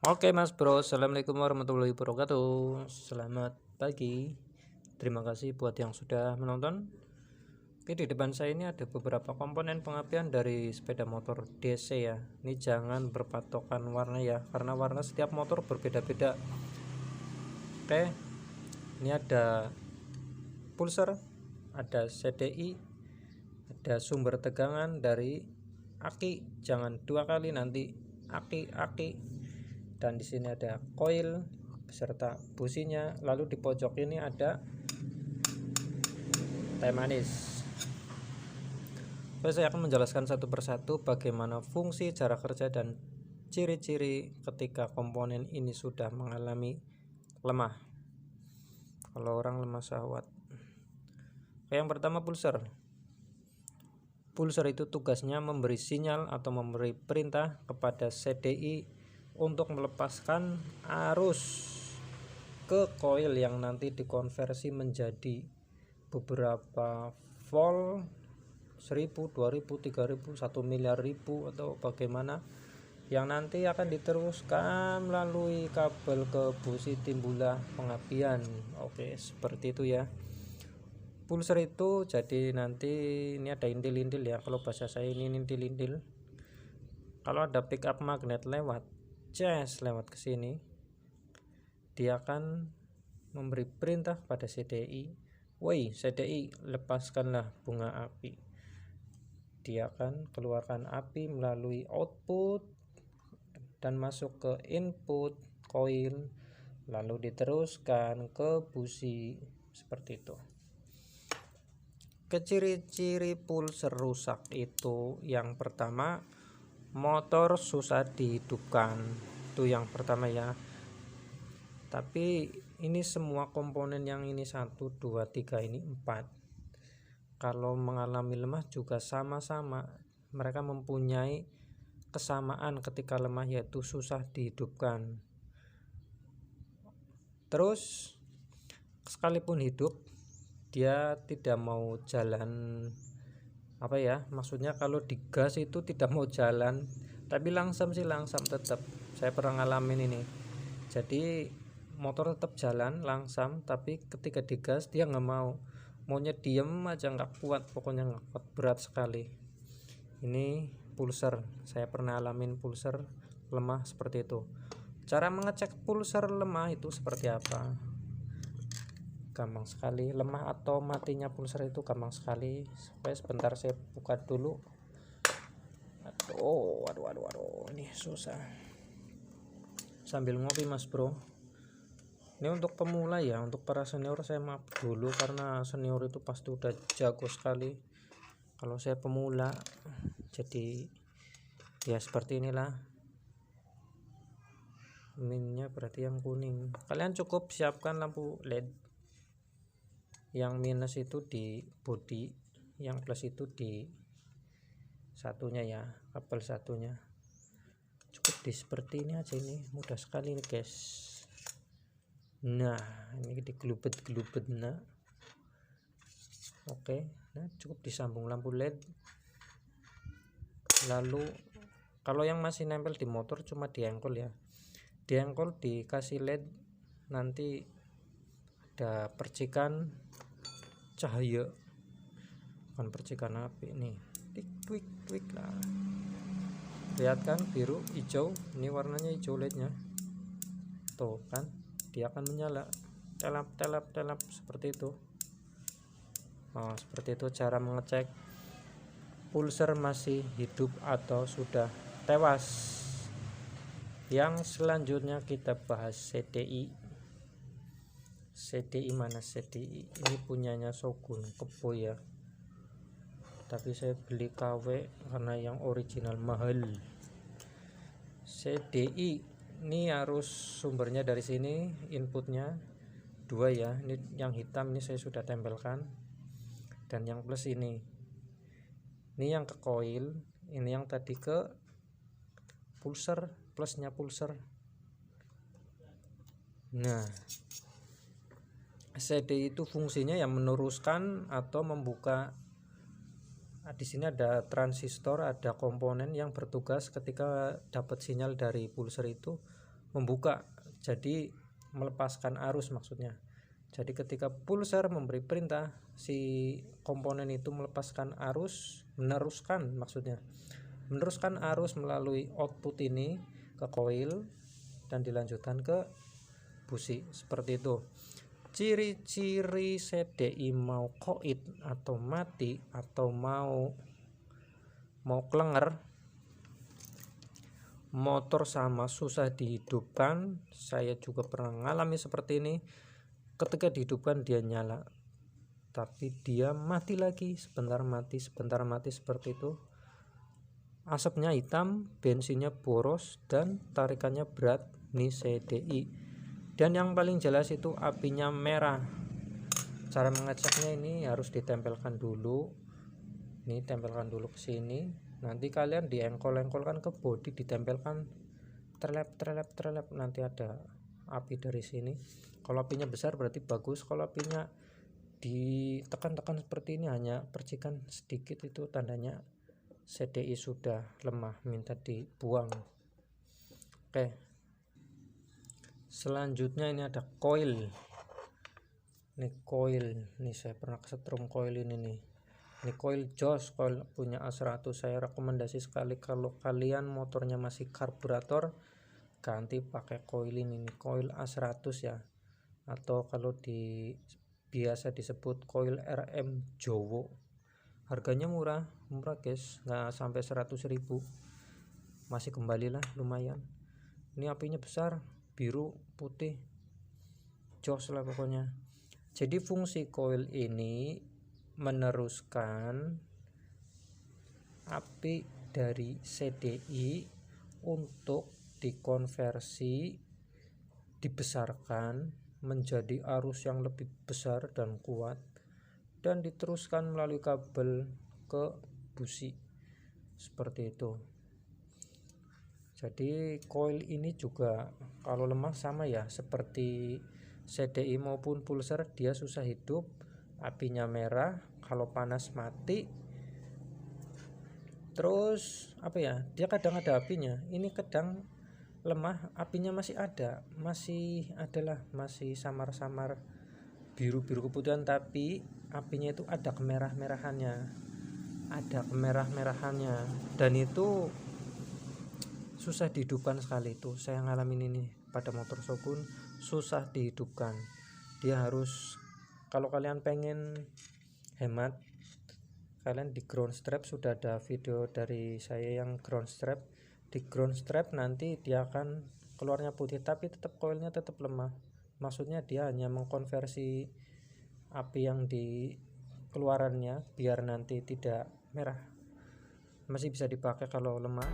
Oke Mas Bro, Assalamualaikum warahmatullahi wabarakatuh. Selamat pagi. Terima kasih buat yang sudah menonton. Oke, di depan saya ini ada beberapa komponen pengapian dari sepeda motor DC ya. Ini jangan berpatokan warna ya, karena warna setiap motor berbeda-beda. Oke, ini ada pulser, ada CDI, ada sumber tegangan dari aki. Jangan dua kali, nanti aki. Dan di sini ada koil beserta businya. Lalu di pojok ini ada teh manis. Saya akan menjelaskan satu persatu bagaimana fungsi, cara kerja, dan ciri-ciri ketika komponen ini sudah mengalami lemah. Kalau orang lemah syahwat. Yang pertama, pulser. Pulser itu tugasnya memberi sinyal atau memberi perintah kepada CDI untuk melepaskan arus ke koil yang nanti dikonversi menjadi beberapa volt, 1000, 2000, 3000, 1 miliar ribu atau bagaimana, yang nanti akan diteruskan melalui kabel ke busi timbulah pengapian. Oke, seperti itu ya. Pulser itu jadi nanti ini ada intil-intil ya, kalau bahasa saya ini intil-intil. Kalau ada pickup magnet lewat ke sini, dia akan memberi perintah pada CDI, "Woi CDI, lepaskanlah bunga api." Dia akan keluarkan api melalui output dan masuk ke input koil, lalu diteruskan ke busi seperti itu. Ciri-ciri pulser rusak itu, yang pertama, motor susah dihidupkan. Itu yang pertama ya. Tapi ini semua komponen yang ini 1, 2, 3, ini 4. Kalau mengalami lemah juga sama-sama. Mereka mempunyai kesamaan ketika lemah, yaitu susah dihidupkan. Terus sekalipun hidup, dia tidak mau jalan, maksudnya kalau digas itu tidak mau jalan, tapi langsam tetap. Saya pernah ngalamin ini. Jadi motor tetap jalan langsam, tapi ketika digas dia nggak maunya diem aja, nggak kuat, pokoknya nggak kuat, berat sekali. Ini pulser, saya pernah alamin pulser lemah seperti itu. Cara mengecek pulser lemah itu seperti apa? Gampang sekali. Lemah atau matinya pulser itu gampang sekali. Sebentar saya buka dulu. Aduh, ini susah. Sambil ngopi Mas Bro. Ini untuk pemula ya, untuk para senior saya maaf dulu, karena senior itu pasti udah jago sekali. Kalau saya pemula, jadi ya seperti inilah. Minnya berarti yang kuning. Kalian cukup siapkan lampu LED. Yang minus itu di bodi, yang plus itu di satunya ya, kabel satunya. Cukup di seperti ini aja, ini mudah sekali nih guys. Nah, ini digelubet. Nah, oke. Nah, cukup disambung lampu LED. Lalu kalau yang masih nempel di motor cuma diengkol ya, diengkol dikasih LED, nanti ada percikan cahaya, bukan percikan api nih. Tik lah, lihat kan, biru hijau, ini warnanya hijau LED-nya tuh kan, dia akan menyala, telap seperti itu. Seperti itu cara mengecek pulser masih hidup atau sudah tewas. Yang selanjutnya kita bahas CDI. Mana CDI? Ini punyanya Shogun Kebo ya, tapi saya beli KW karena yang original mahal. CDI ini harus sumbernya dari sini, inputnya 2 ya. Ini yang hitam ini saya sudah tempelkan, dan yang plus ini yang ke koil, ini yang tadi ke pulser, plusnya pulser. Nah, CDI itu fungsinya yang meneruskan atau membuka. Di sini ada transistor, ada komponen yang bertugas ketika dapat sinyal dari pulser itu membuka, jadi melepaskan arus maksudnya. Jadi ketika pulser memberi perintah, si komponen itu melepaskan arus, meneruskan arus melalui output ini ke coil dan dilanjutkan ke busi, seperti itu. Ciri-ciri CDI mau koit atau mati atau mau klenger, motor sama susah dihidupkan. Saya juga pernah mengalami seperti ini. Ketika dihidupkan dia nyala, tapi dia mati lagi, sebentar mati seperti itu. Asapnya hitam, bensinnya boros, dan tarikannya berat. Ini CDI. Dan yang paling jelas itu apinya merah. Cara mengeceknya ini harus ditempelkan dulu. Ini tempelkan dulu ke sini. Nanti kalian diengkol-engkolkan ke bodi, ditempelkan terlep, nanti ada api dari sini. Kalau apinya besar berarti bagus, kalau apinya ditekan-tekan seperti ini hanya percikan sedikit, itu tandanya CDI sudah lemah, minta dibuang. Oke, selanjutnya ini ada coil. Ini coil, ini saya pernah kesetrum coil ini nih. Ini coil Joss, coil punya A100. Saya rekomendasi sekali kalau kalian motornya masih karburator, ganti pakai coil ini, coil A100 ya, atau kalau biasa disebut coil RM Jowo. Harganya murah guys, nggak sampai 100.000, masih kembali lah, lumayan. Ini apinya besar, biru putih, Joss lah pokoknya. Jadi fungsi coil ini meneruskan api dari CDI untuk dikonversi, dibesarkan menjadi arus yang lebih besar dan kuat, dan diteruskan melalui kabel ke busi, seperti itu. Jadi coil ini juga kalau lemah sama ya seperti CDI maupun pulser, dia susah hidup, apinya merah, kalau panas mati. Terus dia kadang ada apinya, ini kadang lemah, apinya masih adalah masih samar-samar biru-biru keputihan, tapi apinya itu ada kemerah-merahannya, dan itu susah dihidupkan sekali. Itu saya ngalamin ini pada motor Shogun, susah dihidupkan. Dia harus, kalau kalian pengen hemat, kalian di ground strap, sudah ada video dari saya yang ground strap. Di ground strap nanti dia akan keluarnya putih, tapi tetap coilnya tetap lemah. Maksudnya dia hanya mengkonversi api yang di keluarannya biar nanti tidak merah, masih bisa dipakai kalau lemah.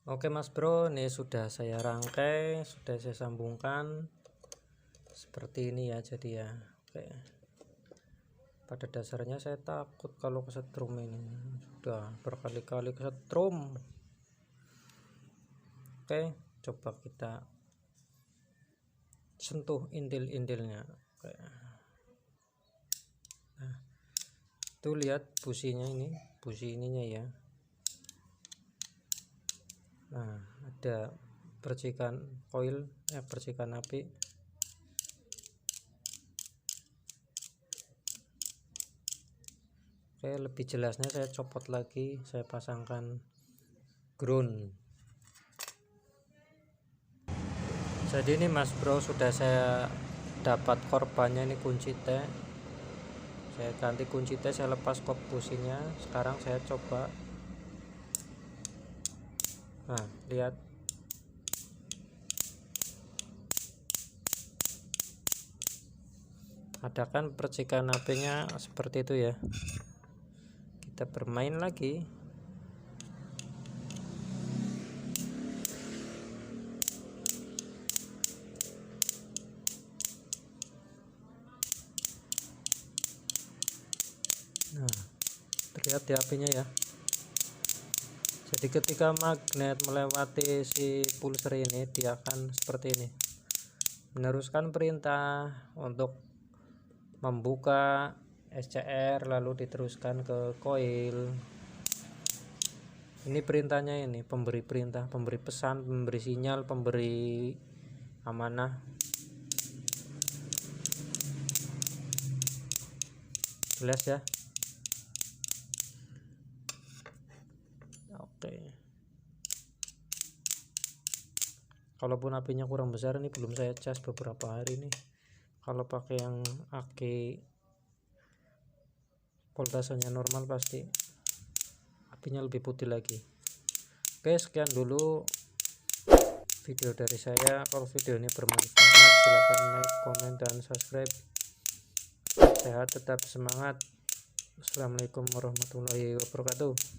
Oke Mas Bro, ini sudah saya rangkai, sudah saya sambungkan seperti ini ya. Jadi ya, oke. Pada dasarnya saya takut kalau kesetrum ini, sudah berkali-kali kesetrum. Oke, coba kita sentuh intil-intilnya. Oke. Nah, tuh lihat businya ini, busi ininya ya. Nah, ada percikan coil, percikan api. Oke, lebih jelasnya saya copot lagi, saya pasangkan ground. Jadi ini Mas Bro, sudah saya dapat korbannya, ini kunci T. Saya ganti kunci T, saya lepas kop businya. Sekarang saya coba. Nah, lihat. Ada kan percikan apinya seperti itu ya. Kita bermain lagi. Nah, terlihat di apinya ya. Jadi ketika magnet melewati si pulser ini, dia akan seperti ini, meneruskan perintah untuk membuka SCR, lalu diteruskan ke koil. Ini perintahnya, ini pemberi perintah, pemberi pesan, pemberi sinyal, pemberi amanah. Jelas ya. Oke, kalaupun apinya kurang besar, ini belum saya cas beberapa hari nih. Kalau pakai yang aki voltasenya normal pasti apinya lebih putih lagi. Oke, sekian dulu video dari saya. Kalau video ini bermanfaat, silahkan like, komen, dan subscribe. Sehat, tetap semangat. Assalamualaikum warahmatullahi wabarakatuh.